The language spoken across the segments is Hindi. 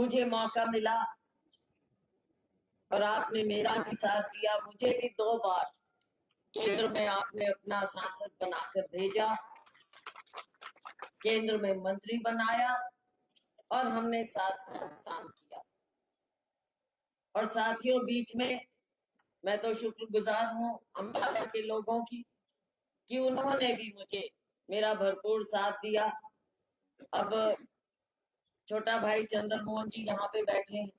मुझे मौका मिला और आपने मेरा भी साथ दिया। मुझे भी 2 बार केंद्र में आपने अपना सांसद बनाकर भेजा, केंद्र में मंत्री बनाया और हमने साथ साथ काम किया। और साथियों, बीच में मैं तो शुक्रगुजार हूँ अम्बाला के लोगों की कि उन्होंने भी मुझे मेरा भरपूर साथ दिया। अब छोटा भाई चंद्र मोहन जी यहाँ पे बैठे हैं,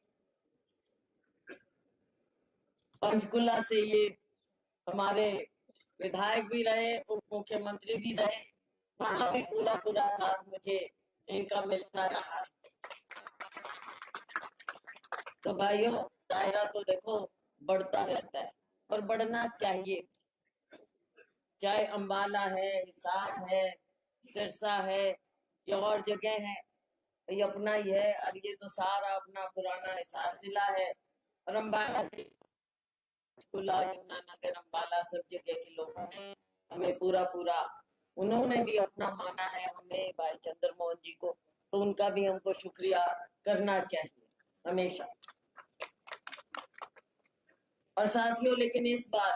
पंचकुला से ये हमारे विधायक भी रहे, उप मुख्यमंत्री भी रहे, वहां भी पूरा पूरा साथ मुझे इनका मिलता रहा। तो भाइयों, दायरा तो देखो बढ़ता रहता है और बढ़ना चाहिए, चाहे अम्बाला है, हिसार है, सिरसा है या और जगह है, ये अपना ही है। और ये तो सारा अपना पुराना हिसार जिला है और अम्बाला यमुनानगर अम्बाला सब जगह के लोगों ने हमें पूरा पूरा, उन्होंने भी अपना माना है हमें भाई चंद्र मोहन जी को, तो उनका भी हमको शुक्रिया करना चाहिए हमेशा। और साथियों, लेकिन इस बार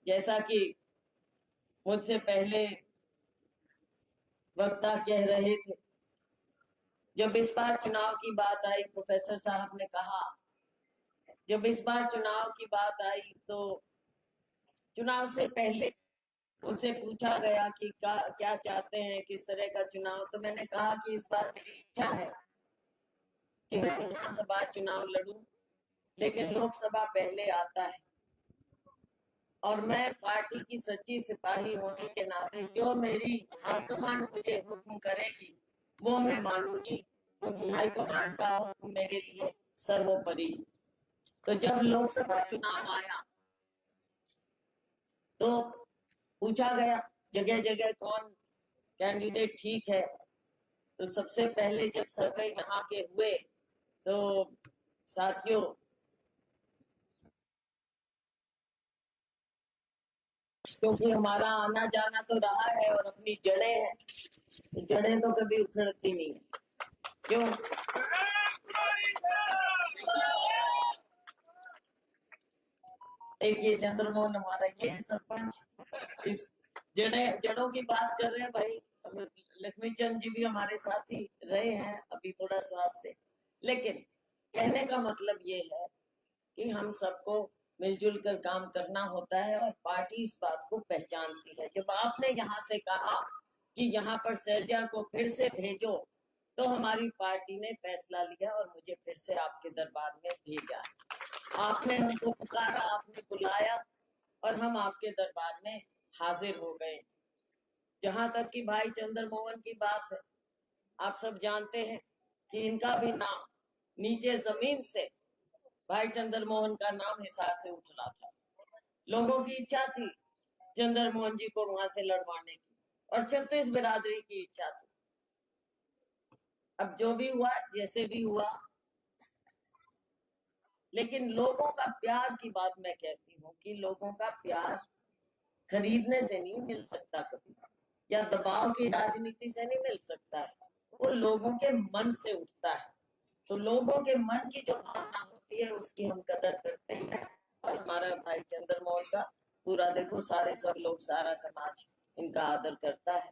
जैसा कि मुझसे पहले वक्ता कह रहे थे, जब इस बार चुनाव की बात आई, प्रोफेसर साहब ने कहा जब इस बार चुनाव की बात आई तो चुनाव से पहले उनसे पूछा गया कि क्या चाहते हैं, किस तरह का चुनाव। तो मैंने कहा कि इस बार मेरी इच्छा है कि मैं विधानसभा चुनाव लड़ूं, लेकिन लोकसभा पहले आता है और मैं पार्टी की सच्ची सिपाही होने के नाते जो मेरी हाईकमान मुझे हुक्म करेगी वो मैं मानूंगी, क्योंकि हाईकमान का हुक्म मेरे लिए सर्वोपरि। तो जब लोकसभा चुनाव आया तो पूछा गया जगह जगह कौन कैंडिडेट ठीक है। तो सबसे पहले जब सर्वे यहाँ के हुए तो साथियों, क्योंकि हमारा आना जाना तो रहा है और अपनी जड़ें हैं, जड़ें तो कभी उखड़ती नहीं है, क्यों? एक ये चंद्रमोहन हमारा ये है सरपंच, इस जड़ों की बात कर रहे हैं भाई। लक्ष्मी चंद जी भी हमारे साथ ही रहे हैं, अभी थोड़ा स्वास्थ्य, लेकिन कहने का मतलब ये है कि हम सबको मिलजुल कर काम करना होता है और पार्टी इस बात को पहचानती है। जब आपने यहाँ से कहा कि यहाँ पर सैलजा को फिर से भेजो, तो हमारी पार्टी ने फैसला लिया और मुझे फिर से आपके दरबार में भेजा। आपने हमको पुकारा, आपने बुलाया और हम आपके दरबार में हाजिर हो गए। जहां तक कि भाई चंद्र मोहन की बात है, आप सब जानते हैं कि इनका भी नाम नीचे जमीन से भाई चंद्र मोहन का नाम हिसार से उठ रहा था। लोगों की इच्छा थी चंद्र मोहन जी को वहां से लड़वाने की और 36 बिरादरी की इच्छा थी। अब जो भी हुआ, जैसे भी हुआ, लेकिन लोगों का प्यार की बात मैं कहती हूँ कि लोगों का प्यार खरीदने से नहीं मिल सकता कभी, या दबाव की राजनीति से नहीं मिल सकता है, वो लोगों के मन से उठता है। तो लोगों के मन की जो भावना होती है उसकी हम कदर करते हैं और हमारा भाई चंद्र मोहन का पूरा देखो सारे सब लोग, सारा समाज इनका आदर करता है।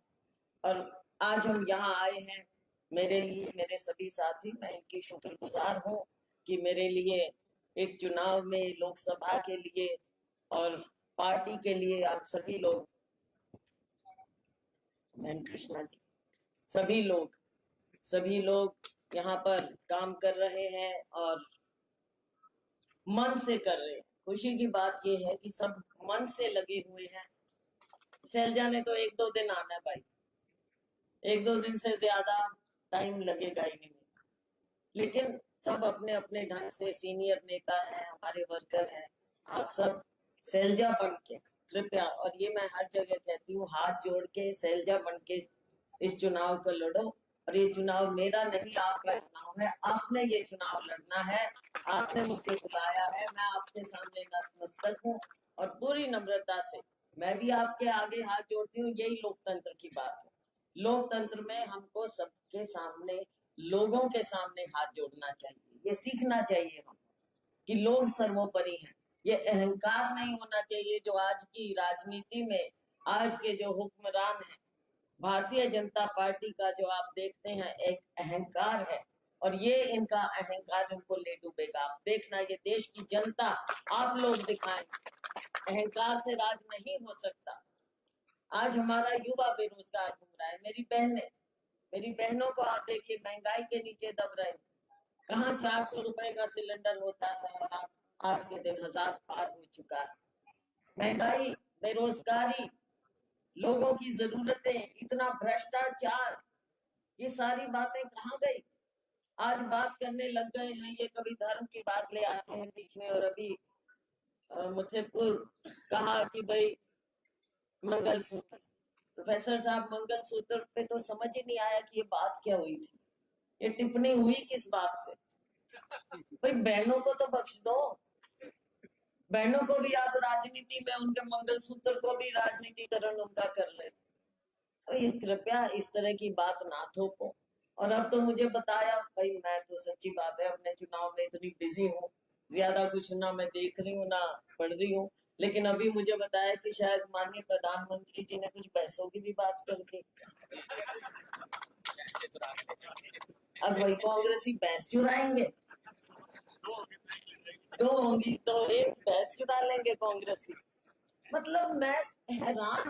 और आज हम यहाँ आए हैं, मेरे लिए, मेरे सभी साथी, मैं इनकी शुक्रगुजार हूँ कि मेरे लिए इस चुनाव में, लोकसभा के लिए और पार्टी के लिए आप सभी लोग, कृष्णा जी, सभी लोग यहाँ पर काम कर रहे हैं और मन से कर रहे हैं। खुशी की बात यह है कि सब मन से लगे हुए हैं। सैलजा ने तो 1-2 दिन आना है भाई, 1-2 दिन से ज्यादा टाइम लगेगा ही नहीं, लेकिन सब अपने अपने ढंग से, सीनियर नेता हैं, हमारे वर्कर हैं, आप सब सैलजा बन के कृपया, और ये मैं हर जगह कहती हूँ, हाथ जोड़ के सैलजा बन के इस चुनाव को लड़ो। और ये चुनाव मेरा नहीं, आपका चुनाव है, आपने ये चुनाव लड़ना है, आपने मुझे बुलाया है, मैं आपके सामने नतमस्तक हूँ और पूरी नम्रता से मैं भी आपके आगे हाथ जोड़ती हूँ। यही लोकतंत्र की बात है। लोकतंत्र में हमको सबके सामने, लोगों के सामने हाथ जोड़ना चाहिए, ये सीखना चाहिए हम कि लोग सर्वोपरि हैं। ये अहंकार नहीं होना चाहिए जो आज की राजनीति में आज के जो हुक्मरान हैं। भारतीय जनता पार्टी का जो आप देखते हैं एक अहंकार है और ये इनका अहंकार इनको ले डूबेगा। आप देखना ये देश की जनता आप लोग दिखाएं, अहंकार से राज नहीं हो सकता। आज हमारा युवा बेरोजगार घूम रहा है, मेरी बहनों को आप देखिए महंगाई के नीचे दब रहे हैं। कहाँ 400 रुपए का सिलेंडर होता था, आज के दिन 1000 पार हो चुका है। महंगाई, बेरोजगारी, लोगों की जरूरतें, इतना भ्रष्टाचार, ये सारी बातें कहाँ गई? आज बात करने लग गए हैं, ये कभी धर्म की बात ले आते हैं बीच में। और अभी मुझसे कहा कि भाई मंगलसूत्र, प्रोफेसर साहब मंगलसूत्र पे तो समझ ही नहीं आया कि ये बात क्या हुई थी, ये टिप्पणी हुई किस बात से। भाई बहनों को तो बख्श दो, बहनों को भी आप राजनीति में उनके मंगलसूत्र को भी राजनीतिकरण उनका कर ले। तो ये कृपया इस तरह की बात ना थोपो। और अब तो मुझे बताया भाई, मैं तो सच्ची बात है अपने चुनाव में इतनी बिजी हूँ, ज्यादा कुछ ना मैं देख रही हूँ ना पढ़ रही हूँ, लेकिन अभी मुझे बताया कि शायद माननीय प्रधानमंत्री जी ने कुछ पैसों की भी बात कर दी। अब वही कांग्रेसी भैंस चुराएंगे, दो होंगी तो एक भैंस चुरा लेंगे कांग्रेसी। मतलब मैं हैरान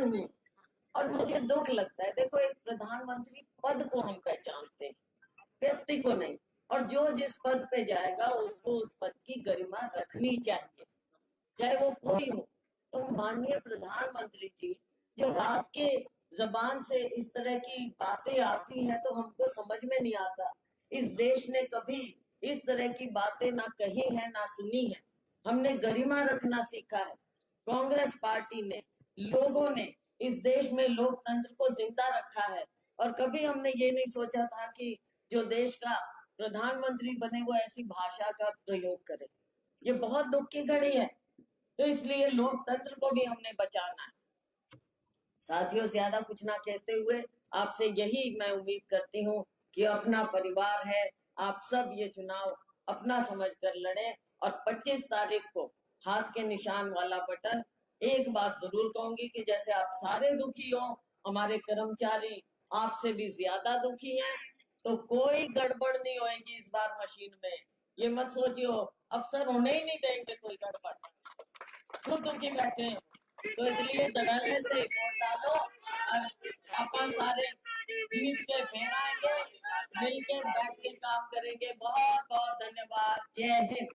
हूँ और मुझे दुख लगता है। देखो एक प्रधानमंत्री पद को हम पहचानते हैं, व्यक्ति को नहीं। और जो जिस पद पे जाएगा उसको उस पद की गरिमा रखनी चाहिए, चाहे वो कोई हो। तो माननीय प्रधानमंत्री जी, जब आपके जबान से इस तरह की बातें आती हैं तो हमको समझ में नहीं आता। इस देश ने कभी इस तरह की बातें ना कही है ना सुनी है। हमने गरिमा रखना सीखा है। कांग्रेस पार्टी ने, लोगों ने इस देश में लोकतंत्र को जिंदा रखा है। और कभी हमने ये नहीं सोचा था कि जो देश का प्रधानमंत्री बने वो ऐसी भाषा का प्रयोग करे। ये बहुत दुख की घड़ी है, तो इसलिए लोकतंत्र को भी हमने बचाना है। साथियों, ज्यादा कुछ ना कहते हुए आपसे यही मैं उम्मीद करती हूँ कि अपना परिवार है, आप सब ये चुनाव अपना समझकर लड़े। और 25 तारीख को हाथ के निशान वाला बटन। एक बात जरूर कहूंगी कि जैसे आप सारे दुखी हो, हमारे कर्मचारी आपसे भी ज्यादा दुखी हैं, तो कोई गड़बड़ नहीं होगी इस बार मशीन में। ये मत सोचियो अफसर होने ही नहीं देंगे कोई गड़बड़, खुद दुखी बैठे हैं। तो इसलिए धड़ल्ले से वोट डालो और अपन सारे जीत के फिर आएंगे, मिलकर बैठ के काम करेंगे। बहुत बहुत धन्यवाद। जय हिंद।